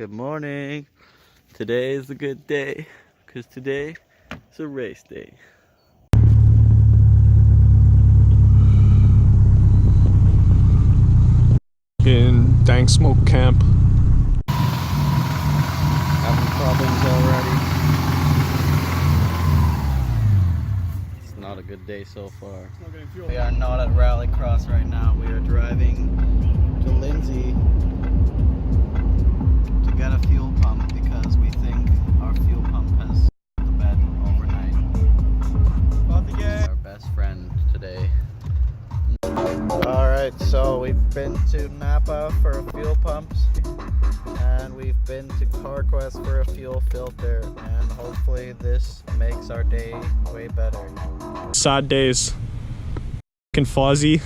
Good morning. Today is a good day because today is a race day. In Dank smoke camp. Having problems already. It's not a good day so far. We are not at RallyX right now. We are driving to Lindsay to get a fuel pump because we think our fuel pump has the bed overnight. Fozzy, our best friend today. Alright, so we've been to Napa for fuel pumps and we've been to CarQuest for a fuel filter, and hopefully this makes our day way better. Sad days. Fucking Fozzy,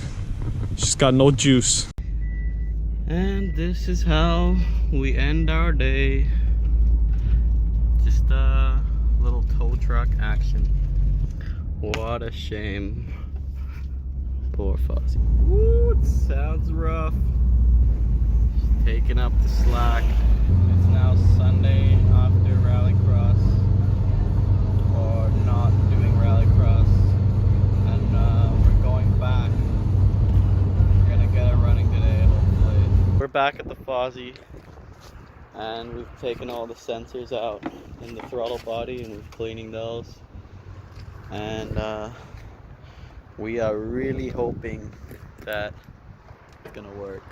she's got no juice. And this is how we end our day. Just a little tow truck action. What a shame. Poor Fozzy. Ooh, it sounds rough. She's taking up the slack. It's now Sunday after Rallycross, or not doing Rallycross, and we're going back. We're gonna get it running today, hopefully. We're back at the Fozzy, and we've taken all the sensors out in the throttle body, and we're cleaning those. And we are really hoping that it's gonna work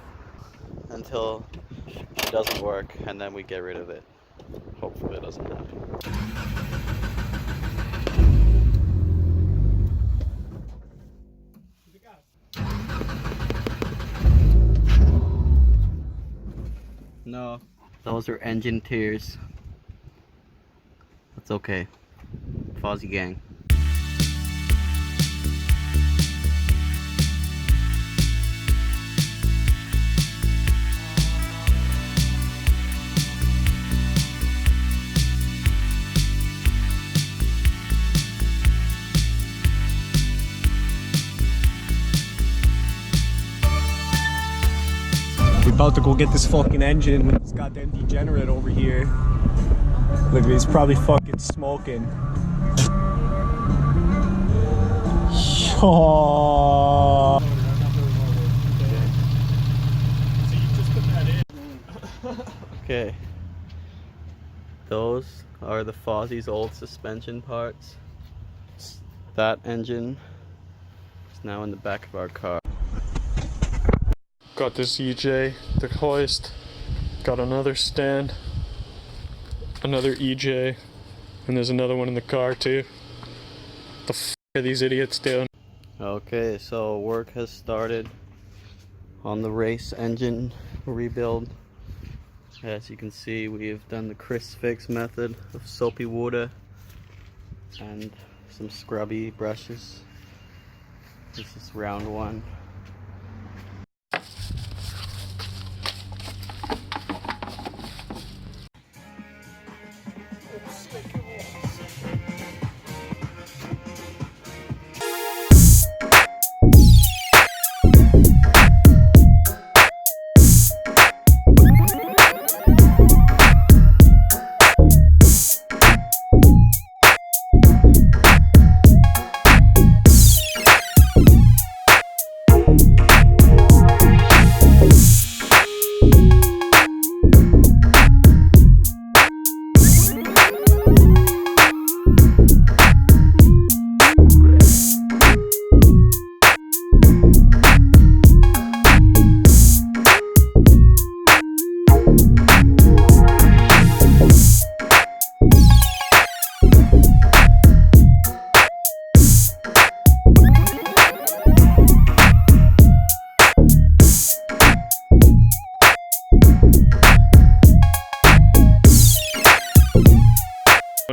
until it doesn't work, and then we get rid of it. Hopefully it doesn't happen. No, those are engine tears. That's okay. Fozzy gang. About to go get this fucking engine with this goddamn degenerate over here. Look, he's probably fucking smoking. Oh. Okay, those are the Fozzy's old suspension parts. That engine is now in the back of our car. Got this EJ, the hoist. Got another stand. Another EJ. And there's another one in the car too. What the f are these idiots doing? Okay, so work has started on the race engine rebuild. As you can see, we have done the Chris Fix method of soapy water and some scrubby brushes. This is round one.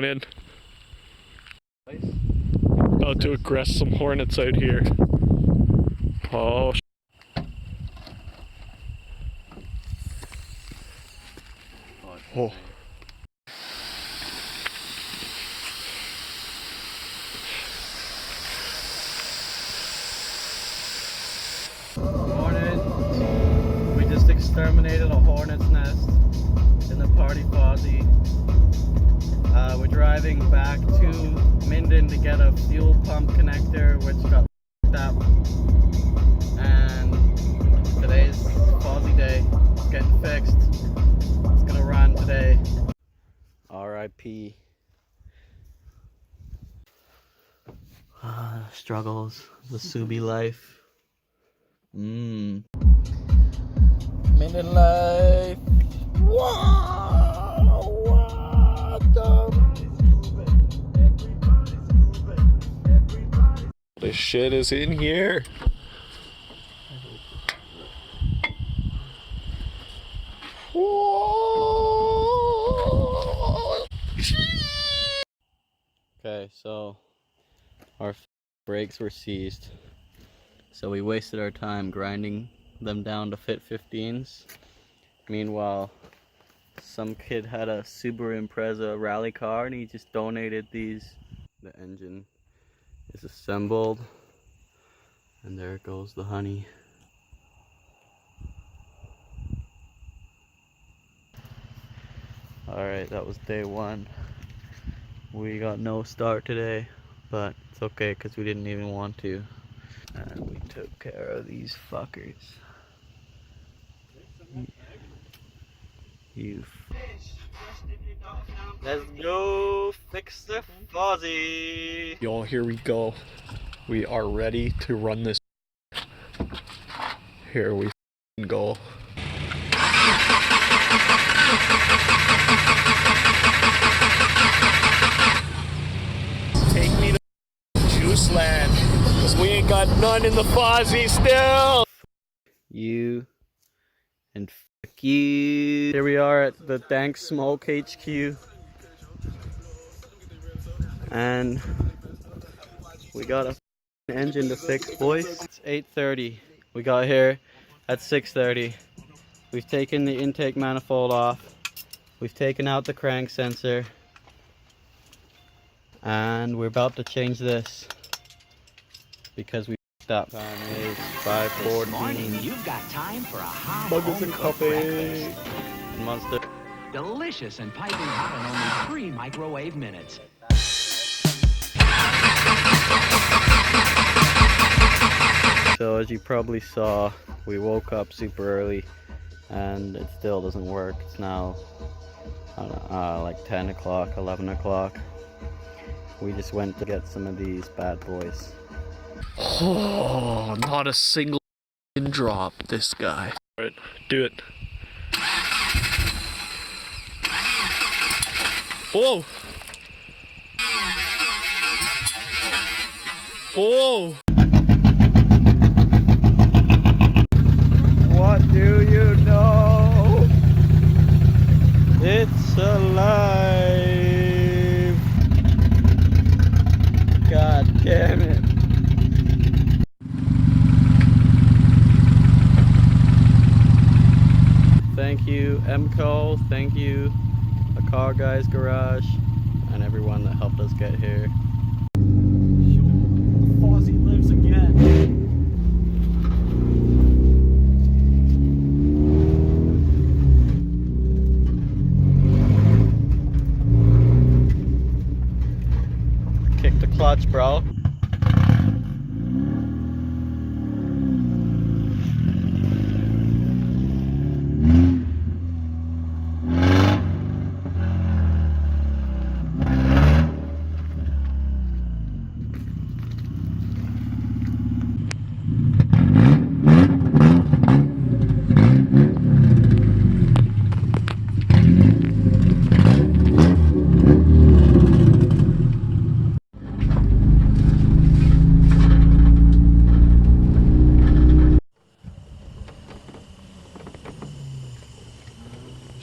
In. About to aggress some hornets out here. Oh, oh. Morning. We just exterminated a hornet's nest in the park. Party Fozzy. We're driving back to Minden to get a fuel pump connector which got f***ed up. And today's Fozzy day. It's getting fixed. It's gonna run today. R.I.P. Struggles, the Subi life. Minden life. Wow, what This shit is in here. Okay, so our brakes were seized. So we wasted our time grinding them down to fit 15s. Meanwhile, some kid had a Subaru Impreza rally car and he just donated these. The engine is assembled and there goes the honey. Alright, that was day one. We got no start today, but it's okay because we didn't even want to. And we took care of these fuckers. Let's go fix the Fozzy. Y'all, here we go. We are ready to run this. Here we go. Take me to Juice Land, cause we ain't got none in the Fozzy still. You and fuck you. Here we are at the Dank Smoke HQ. And we got a engine to fix, boys. It's 8:30. We got here at 6:30. We've taken the intake manifold off. We've taken out the crank sensor. And we're about to change this because we f***ed up. Time is 5:14. You've got time for a hot Buggers and coffee. Monster. delicious and piping hot in only 3 microwave minutes. So as you probably saw, we woke up super early and it still doesn't work. It's now, I don't know, like 10 o'clock, 11 o'clock. We just went to get some of these bad boys. Oh, not a single drop, this guy. Alright, do it. Whoa! Whoa! What do you know? It's alive. God damn it. Thank you, MCO. Thank you, the Car Guys Garage, and everyone that helped us get here. Fozzy lives again. Kick the clutch, bro.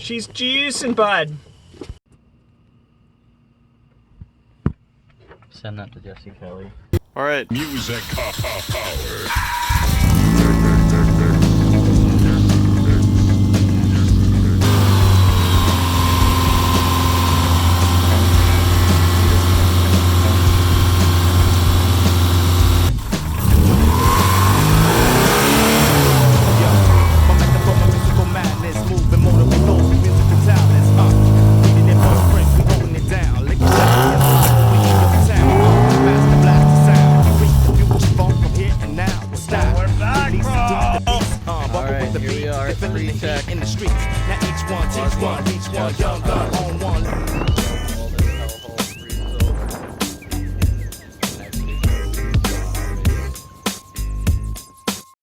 She's juicing, bud. Send that to Jesse Kelly. All right. Music power. the Here beat, we are, and feeling the three heat tech. in the streets. Now each one, teach one, young gun on one.